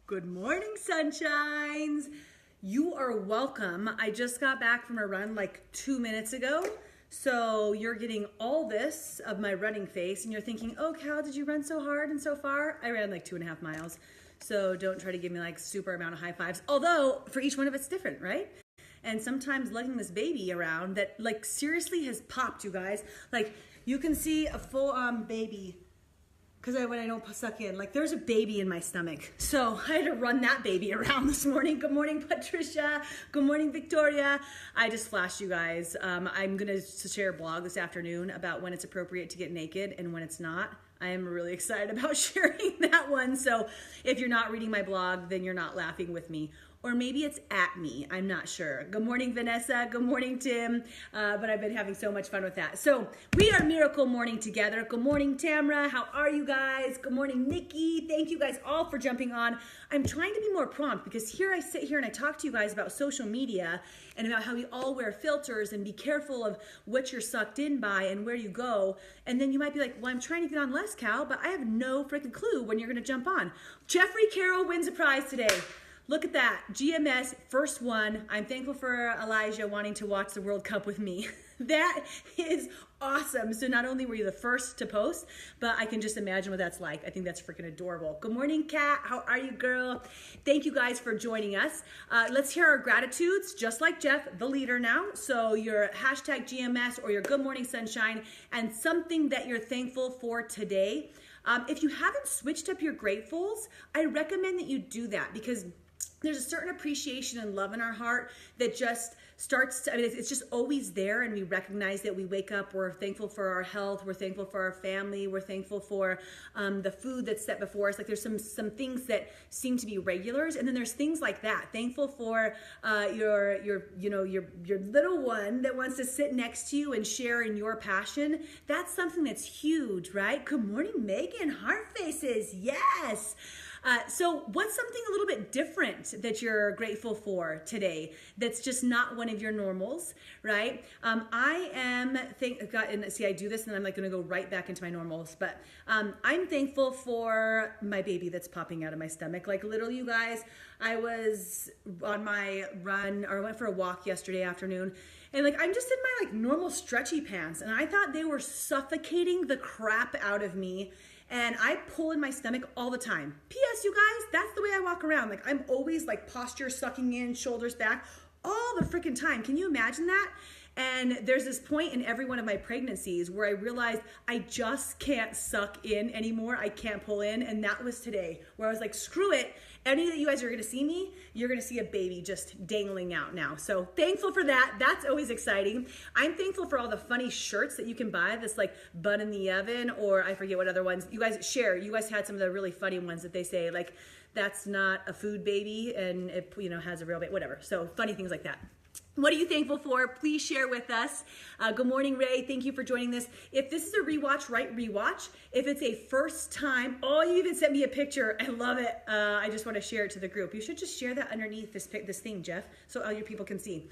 Good morning, sunshines. You are welcome. I just got back from a run like 2 minutes ago. So you're getting all this of my running face and you're thinking, oh, Cal, did you run so hard and so far? I ran like 2.5 miles. So don't try to give me like super amount of high fives. Although for each one of it's different, right? And sometimes lugging this baby around that like seriously has popped, you guys. Like you can see a full on baby because when I don't suck in, like there's a baby in my stomach. So I had to run that baby around this morning. Good morning, Patricia. Good morning, Victoria. I just flashed you guys. I'm gonna share a blog this afternoon about when it's appropriate to get naked and when it's not. I am really excited about sharing that one. So if you're not reading my blog, then you're not laughing with me. Or maybe it's at me, I'm not sure. Good morning, Vanessa. Good morning, Tim. But I've been having so much fun with that. So we are Miracle Morning together. Good morning, Tamra. How are you guys? Good morning, Nikki. Thank you guys all for jumping on. I'm trying to be more prompt because here I sit here and I talk to you guys about social media and about how we all wear filters and be careful of what you're sucked in by and where you go. And then you might be like, well, I'm trying to get on less, Cal, but I have no freaking clue when you're gonna jump on. Jeffrey Carroll wins a prize today. Look at that, GMS, first one. I'm thankful for Elijah wanting to watch the World Cup with me. That is awesome. So not only were you the first to post, but I can just imagine what that's like. I think that's freaking adorable. Good morning, Kat. How are you, girl? Thank you guys for joining us. Let's hear our gratitudes, just like Jeff, the leader now. So your hashtag GMS or your good morning sunshine and something that you're thankful for today. If you haven't switched up your gratefuls, I recommend that you do that because there's a certain appreciation and love in our heart that just starts to, it's just always there, and we recognize that we wake up, we're thankful for our health, we're thankful for our family, we're thankful for the food that's set before us. Like there's some things that seem to be regulars, and then there's things like that. Thankful for your little one that wants to sit next to you and share in your passion. That's something that's huge, right? Good morning, Megan. Heart faces, yes. So what's something a little bit different that you're grateful for today that's just not one of your normals, right? I do this and I'm like going to go right back into my normals, but I'm thankful for my baby that's popping out of my stomach. Like literally, you guys, I was on my run or I went for a walk yesterday afternoon, and like I'm just in my like normal stretchy pants, and I thought they were suffocating the crap out of me. And I pull in my stomach all the time. P.S. you guys, that's the way I walk around. Like I'm always like posture sucking in, shoulders back, all the freaking time. Can you imagine that? And there's this point in every one of my pregnancies where I realized I just can't suck in anymore. I can't pull in. And that was today where I was like, screw it. Any that you guys are going to see me, you're going to see a baby just dangling out now. So thankful for that. That's always exciting. I'm thankful for all the funny shirts that you can buy. This like bun in the oven, or I forget what other ones. You guys share. You guys had some of the really funny ones that they say like, that's not a food baby and it has a real baby, whatever. So funny things like that. What are you thankful for? Please share with us. Good morning, Ray. Thank you for joining this. If this is a rewatch, write rewatch. If it's a first time, oh, you even sent me a picture. I love it. I just want to share it to the group. You should just share that underneath this thing, Jeff, so all your people can see.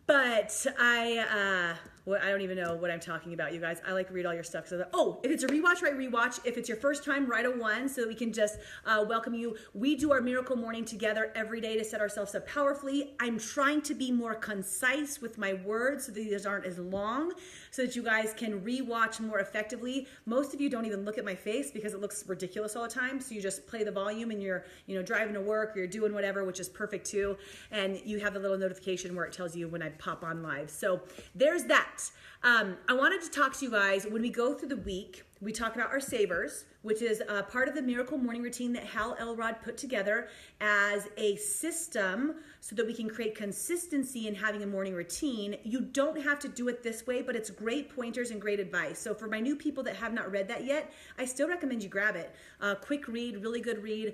But I don't even know what I'm talking about, you guys. I like to read all your stuff. So, if it's a rewatch, write rewatch. If it's your first time, write a 1 so we can just welcome you. We do our Miracle Morning together every day to set ourselves up powerfully. I'm trying to be more concise with my words so that these aren't as long, so that you guys can rewatch more effectively. Most of you don't even look at my face because it looks ridiculous all the time. So you just play the volume and you're driving to work or you're doing whatever, which is perfect too. And you have the little notification where it tells you when I pop on live. So there's that. I wanted to talk to you guys when we go through the week. We talk about our savers, which is part of the Miracle Morning routine that Hal Elrod put together as a system so that we can create consistency in having a morning routine. You don't have to do it this way, but it's great pointers and great advice. So for my new people that have not read that yet, I still recommend you grab it. Quick read, really good read.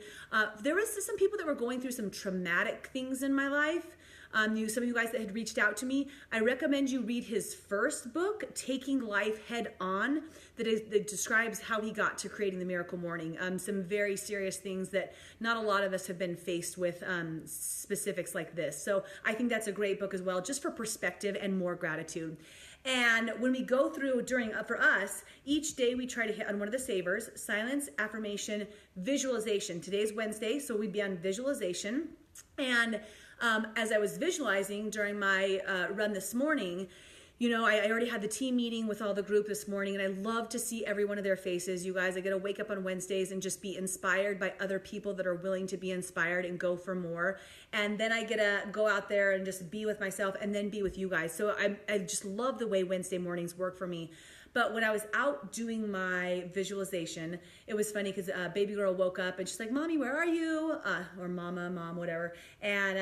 There was some people that were going through some traumatic things in my life. Some of you guys that had reached out to me, I recommend you read his first book, Taking Life Head On, that describes how he got to creating the Miracle Morning. Some very serious things that not a lot of us have been faced with, specifics like this. So I think that's a great book as well, just for perspective and more gratitude. And when we go through for us, each day we try to hit on one of the savers: silence, affirmation, visualization. Today's Wednesday, so we'd be on visualization. And as I was visualizing during my run this morning, you know, I already had the team meeting with all the group this morning, and I love to see every one of their faces. You guys, I get to wake up on Wednesdays and just be inspired by other people that are willing to be inspired and go for more. And then I get to go out there and just be with myself and then be with you guys. So I just love the way Wednesday mornings work for me. But when I was out doing my visualization, it was funny because baby girl woke up and she's like, "Mommy, where are you?" Or mom, whatever. And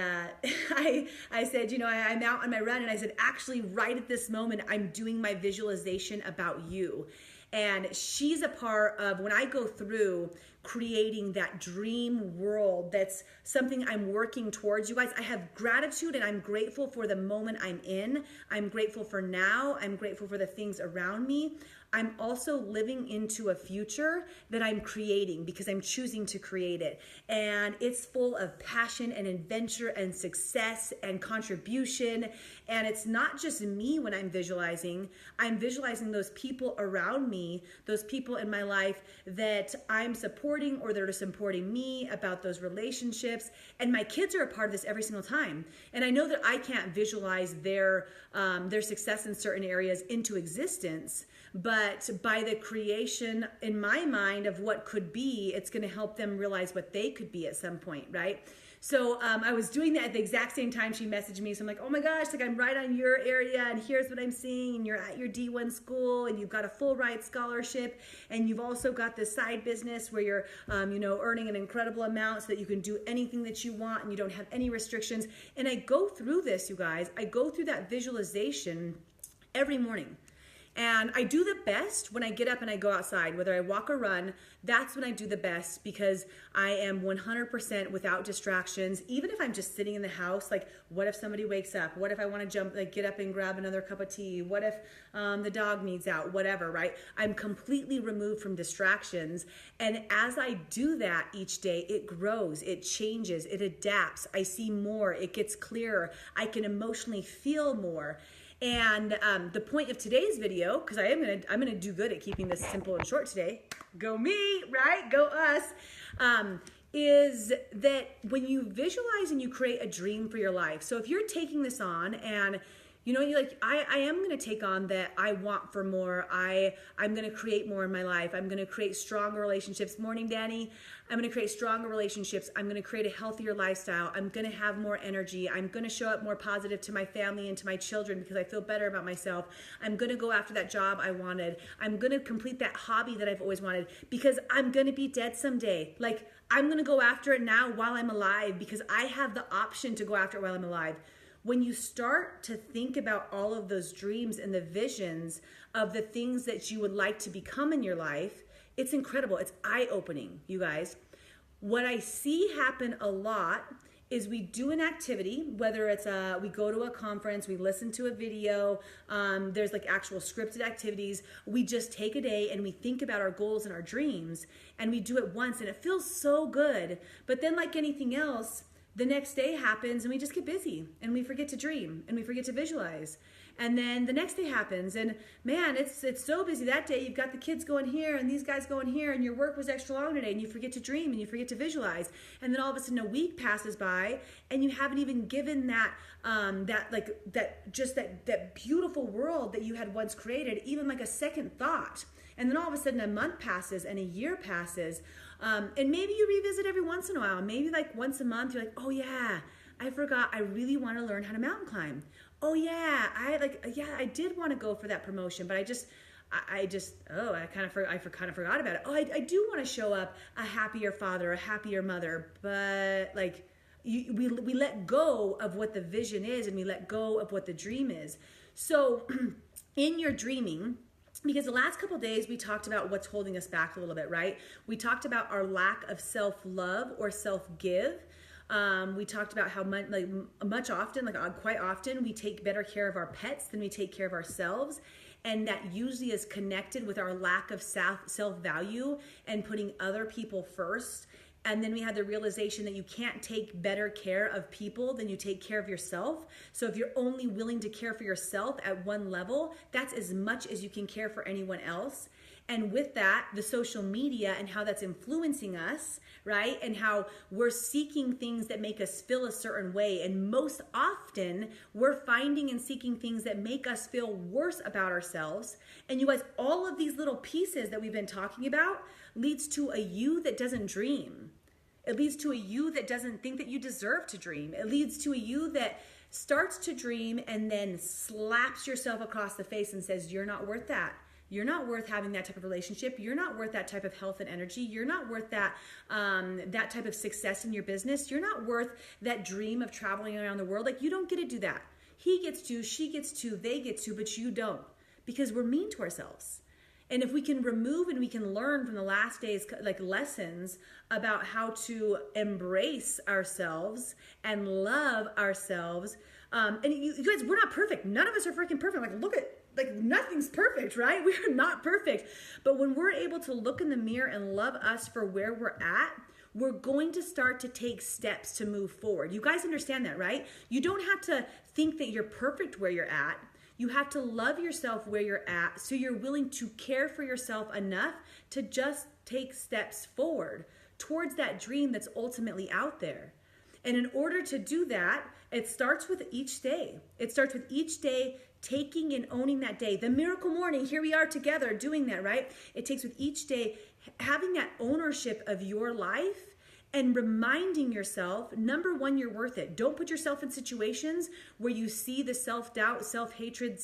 I said, you know, I'm out on my run. And I said, actually, right at this moment, I'm doing my visualization about you. And she's a part of when I go through creating that dream world. That's something I'm working towards. You guys, I have gratitude and I'm grateful for the moment I'm in. I'm grateful for now. I'm grateful for the things around me. I'm also living into a future that I'm creating because I'm choosing to create it. And it's full of passion and adventure and success and contribution. And it's not just me when I'm visualizing those people around me, those people in my life that I'm supporting or that are supporting me, about those relationships. And my kids are a part of this every single time. And I know that I can't visualize their success in certain areas into existence, but by the creation in my mind of what could be, it's going to help them realize what they could be at some point, right? So I was doing that at the exact same time she messaged me. So I'm like, oh my gosh, like I'm right on your area and here's what I'm seeing. And you're at your D1 school and you've got a full ride scholarship. And you've also got this side business where you're, earning an incredible amount so that you can do anything that you want and you don't have any restrictions. And I go through this, you guys. I go through that visualization every morning. And I do the best when I get up and I go outside, whether I walk or run. That's when I do the best because I am 100% without distractions. Even if I'm just sitting in the house, like what if somebody wakes up? What if I want to get up and grab another cup of tea? What if the dog needs out? Whatever, right? I'm completely removed from distractions. And as I do that each day, it grows, it changes, it adapts. I see more, it gets clearer. I can emotionally feel more. And the point of today's video, because I'm gonna do good at keeping this simple and short today, go me, right? Go us, is that when you visualize and you create a dream for your life. So if you're taking this on and you're like, I am going to take on that. I want for more. I'm going to create more in my life. I'm going to create stronger relationships. Morning, Danny. I'm going to create stronger relationships. I'm going to create a healthier lifestyle. I'm going to have more energy. I'm going to show up more positive to my family and to my children because I feel better about myself. I'm going to go after that job I wanted. I'm going to complete that hobby that I've always wanted because I'm going to be dead someday. Like, I'm going to go after it now while I'm alive because I have the option to go after it while I'm alive. When you start to think about all of those dreams and the visions of the things that you would like to become in your life, it's incredible. It's eye-opening, you guys. What I see happen a lot is we do an activity, whether it's we go to a conference, we listen to a video, there's like actual scripted activities. We just take a day and we think about our goals and our dreams and we do it once and it feels so good. But then like anything else, the next day happens and we just get busy and we forget to dream and we forget to visualize. And then the next day happens and man, it's so busy that day. You've got the kids going here and these guys going here and your work was extra long today and you forget to dream and you forget to visualize. And then all of a sudden a week passes by and you haven't even given that beautiful world that you had once created, even like a second thought. And then all of a sudden a month passes and a year passes. And maybe you revisit every once in a while. Maybe like once a month, you're like, oh yeah, I forgot. I really want to learn how to mountain climb. Oh yeah, I did want to go for that promotion, but I kind of forgot about it. Oh, I do want to show up a happier father, a happier mother, but like we let go of what the vision is and we let go of what the dream is. So in your dreaming, because the last couple of days we talked about what's holding us back a little bit, right? We talked about our lack of self-love or self-give. We talked about how quite often we take better care of our pets than we take care of ourselves. And that usually is connected with our lack of self-value and putting other people first. And then we had the realization that you can't take better care of people than you take care of yourself. So if you're only willing to care for yourself at one level, that's as much as you can care for anyone else. And with that, the social media and how that's influencing us, right? And how we're seeking things that make us feel a certain way. And most often, we're finding and seeking things that make us feel worse about ourselves. And you guys, all of these little pieces that we've been talking about leads to a you that doesn't dream. It leads to a you that doesn't think that you deserve to dream. It leads to a you that starts to dream and then slaps yourself across the face and says, you're not worth that. You're not worth having that type of relationship. You're not worth that type of health and energy. You're not worth that that type of success in your business. You're not worth that dream of traveling around the world. Like, you don't get to do that. He gets to, she gets to, they get to, but you don't, because we're mean to ourselves. And if we can remove and we can learn from the last days, like, lessons about how to embrace ourselves and love ourselves. And you guys, we're not perfect. None of us are freaking perfect. Like, look at, like, nothing's perfect, right? We are not perfect. But when we're able to look in the mirror and love us for where we're at, we're going to start to take steps to move forward. You guys understand that, right? You don't have to think that you're perfect where you're at. You have to love yourself where you're at, so you're willing to care for yourself enough to just take steps forward towards that dream that's ultimately out there. And in order to do that, it starts with each day. It starts with each day taking and owning that day. The miracle morning, here we are together doing that, right? It takes with each day having that ownership of your life and reminding yourself, number one, you're worth it. Don't put yourself in situations where you see the self-doubt, self-hatred,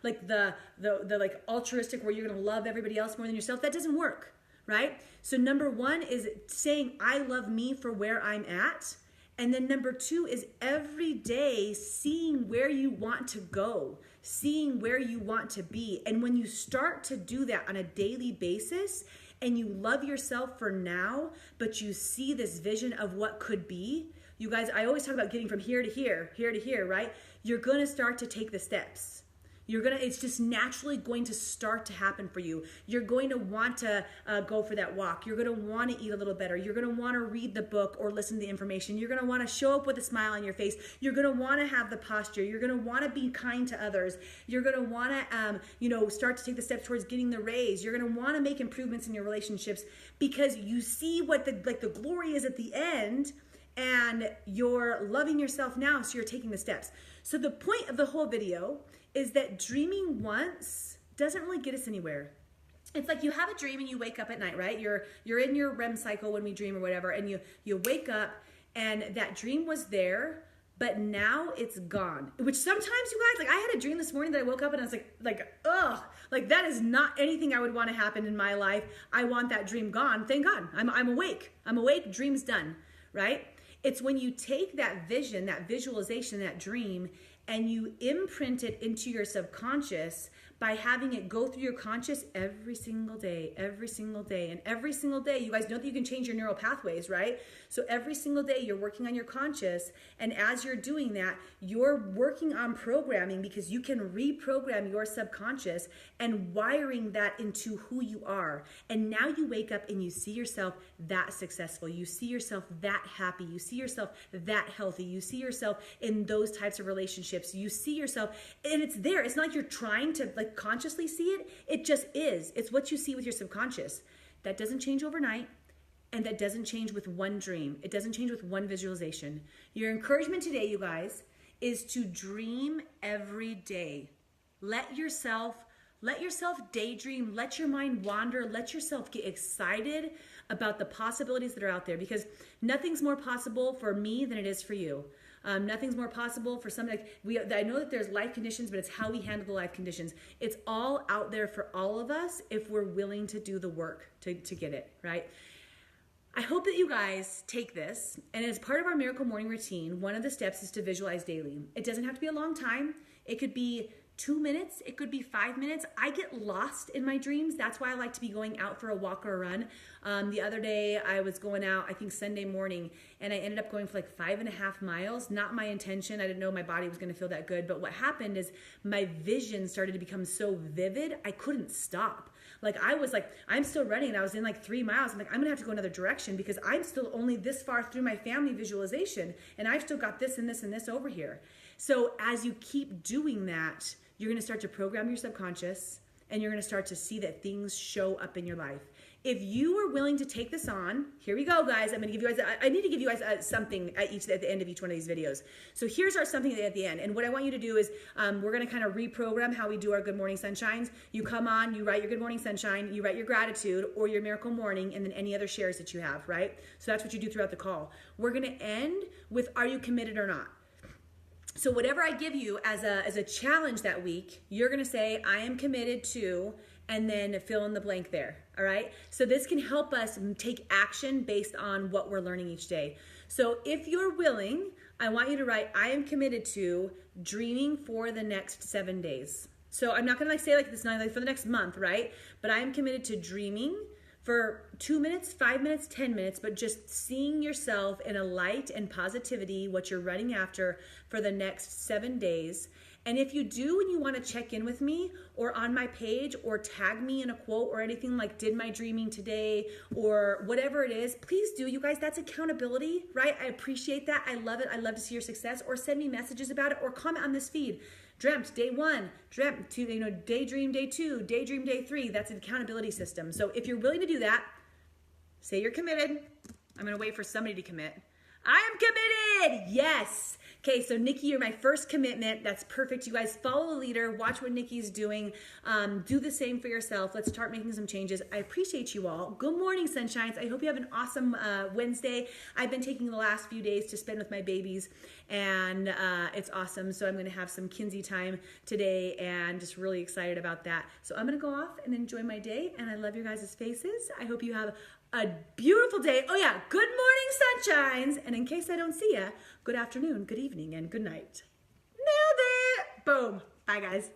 like the like altruistic, where you're gonna love everybody else more than yourself. That doesn't work, right? So number one is saying, I love me for where I'm at. And then number two is every day seeing where you want to go, seeing where you want to be. And when you start to do that on a daily basis, and you love yourself for now, but you see this vision of what could be, you guys, I always talk about getting from here to here, here to here, right? You're gonna start to take the steps. It's just naturally going to start to happen for you. You're going to want to go for that walk. You're going to want to eat a little better. You're going to want to read the book or listen to the information. You're going to want to show up with a smile on your face. You're going to want to have the posture. You're going to want to be kind to others. You're going to want to, start to take the steps towards getting the raise. You're going to want to make improvements in your relationships, because you see what the glory is at the end, and you're loving yourself now, so you're taking the steps. So the point of the whole video is that dreaming once doesn't really get us anywhere. It's like you have a dream and you wake up at night, right? You're in your REM cycle when we dream or whatever, and you wake up and that dream was there, but now it's gone. Which sometimes, you guys, like, I had a dream this morning that I woke up and I was like, ugh, like, that is not anything I would want to happen in my life. I want that dream gone. Thank God. I'm awake. I'm awake. Dream's done, right? It's when you take that vision, that visualization, that dream, and you imprint it into your subconscious by having it go through your conscious every single day, every single day. And every single day, you guys know that you can change your neural pathways, right? So every single day you're working on your conscious, and as you're doing that, you're working on programming, because you can reprogram your subconscious and wiring that into who you are. And now you wake up and you see yourself that successful. You see yourself that happy. You see yourself that healthy. You see yourself in those types of relationships. You see yourself, and it's there. It's not like you're trying to consciously see it. It just is. It's what you see with your subconscious. That doesn't change overnight, and that doesn't change with one dream. It doesn't change with one visualization. Your encouragement today, you guys, is to dream every day. Let yourself daydream. Let your mind wander. Let yourself get excited about the possibilities that are out there, because nothing's more possible for me than it is for you. Nothing's more possible for somebody. I know that there's life conditions, but it's how we handle the life conditions. It's all out there for all of us if we're willing to do the work to get it, right? I hope that you guys take this, and as part of our miracle morning routine, one of the steps is to visualize daily. It doesn't have to be a long time. It could be 2 minutes, it could be 5 minutes. I get lost in my dreams. That's why I like to be going out for a walk or a run. The other day I was going out, I think Sunday morning, and I ended up going for like 5.5 miles. Not my intention. I didn't know my body was going to feel that good. But what happened is my vision started to become so vivid, I couldn't stop. Like I was like, I'm still running. I was in like 3 miles. I'm like, I'm gonna have to go another direction because I'm still only this far through my family visualization, and I've still got this and this and this over here. So as you keep doing that, you're gonna start to program your subconscious, and you're gonna start to see that things show up in your life. If you are willing to take this on, here we go, guys. I'm gonna give you guys, I need to give you guys something at the end of each one of these videos. So here's our something at the end. And what I want you to do is, we're gonna kind of reprogram how we do our Good Morning Sunshines. You come on, you write your Good Morning Sunshine, you write your gratitude or your miracle morning, and then any other shares that you have, right? So that's what you do throughout the call. We're gonna end with, are you committed or not? So whatever I give you as a challenge that week, you're gonna say, I am committed to, and then fill in the blank there, all right? So this can help us take action based on what we're learning each day. So if you're willing, I want you to write, I am committed to dreaming for the next 7 days. So I'm not gonna say like this, not like for the next month, right? But I am committed to dreaming for 2 minutes, 5 minutes, 10 minutes, but just seeing yourself in a light and positivity, what you're running after for the next 7 days. And if you do and you want to check in with me or on my page or tag me in a quote or anything like did my dreaming today or whatever it is, please do. You guys, that's accountability, right? I appreciate that. I love it. I love to see your success, or send me messages about it or comment on this feed. Dreamt day 1, dreamt 2, daydream day 2, daydream day 3. That's an accountability system. So if you're willing to do that, say you're committed. I'm going to wait for somebody to commit. I am committed. Yes. Okay, so Nikki, you're my first commitment. That's perfect. You guys follow the leader. Watch what Nikki's doing. Do the same for yourself. Let's start making some changes. I appreciate you all. Good morning, Sunshines. I hope you have an awesome Wednesday. I've been taking the last few days to spend with my babies, and it's awesome. So I'm going to have some Kinsey time today, and just really excited about that. So I'm going to go off and enjoy my day, and I love your guys' faces. I hope you have a beautiful day. Oh yeah, good morning, Sunshines. And in case I don't see ya, good afternoon, good evening, and good night. Nailed it. Boom. Bye, guys.